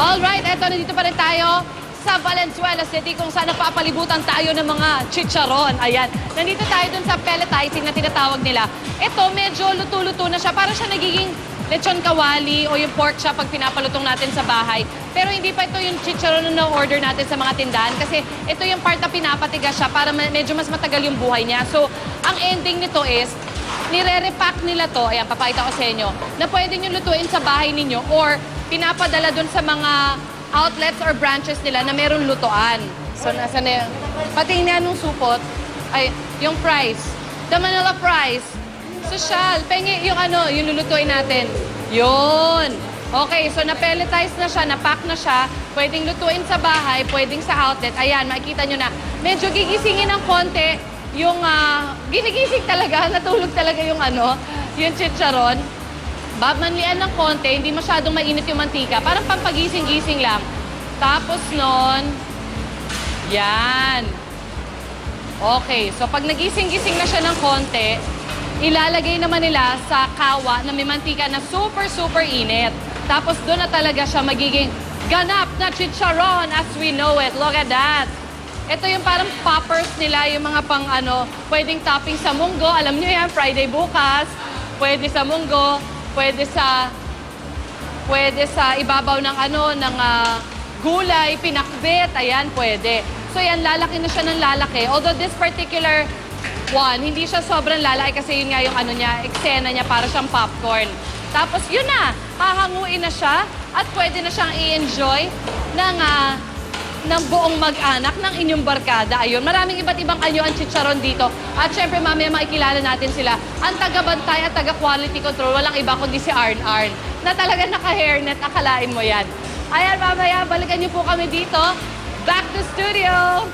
Alright, eto, nandito pa rin tayo sa Valenzuela City kung saan napapalibutan tayo ng mga chicharon. Ayan, nandito tayo dun sa pelletizing na tinatawag nila. Ito, medyo luto-luto na siya. Parang siya nagiging lechon kawali o yung pork siya pag pinapalutong natin sa bahay. Pero hindi pa ito yung chicharon na na-order natin sa mga tindahan kasi ito yung part na pinapatigas siya para medyo mas matagal yung buhay niya. So, ang ending nito is, nire-repack nila to, ayan, papakita ko sa inyo, na pwede nyo lutuin sa bahay ninyo or pinapadala dun sa mga outlets or branches nila na meron lutoan. So, nasa na yun. Pati na nung supot, ay, yung price. The Manila price. Social. Pengi yung ano, yung lulutuin natin. Yun. Okay, so na-pelletize na siya, na-pack na siya. Pwedeng lutuin sa bahay, pwedeng sa outlet. Ayan, makikita nyo na. Medyo gigisingin ng konti yung, ginigising talaga, natulog talaga yung ano, yung chicharon. Babanlian ng konti, hindi masyadong mainit yung mantika. Parang pampagising-gising lang. Tapos nun, yan. Okay, so pag nagising-gising na siya ng konti, ilalagay naman nila sa kawa na may mantika na super init. Tapos doon na talaga siya magiging ganap na chicharon as we know it. Look at that. Ito yung parang poppers nila, yung mga pang ano, pwedeng topping sa munggo. Alam nyo yan, Friday bukas. Pwede sa munggo, pwede sa ibabaw ng ano, ng gulay, pinakbit. Ayan, pwede. So yan, lalaki na siya ng lalaki. Although this particular one, hindi siya sobrang lalaki kasi yun nga yung ano niya, eksena niya para siyang popcorn. Tapos yun na, hahanguin na siya at pwede na siyang i-enjoy ng buong mag-anak ng inyong barkada. Ayun, maraming iba't ibang anyo ang chicharon dito. At syempre, mamaya makikilala natin sila. Ang taga-bantay at taga-quality control, walang iba kundi si Arn na talaga naka-hairnet, akalain mo yan. Ayan, mamaya, balikan niyo po kami dito. Back to studio!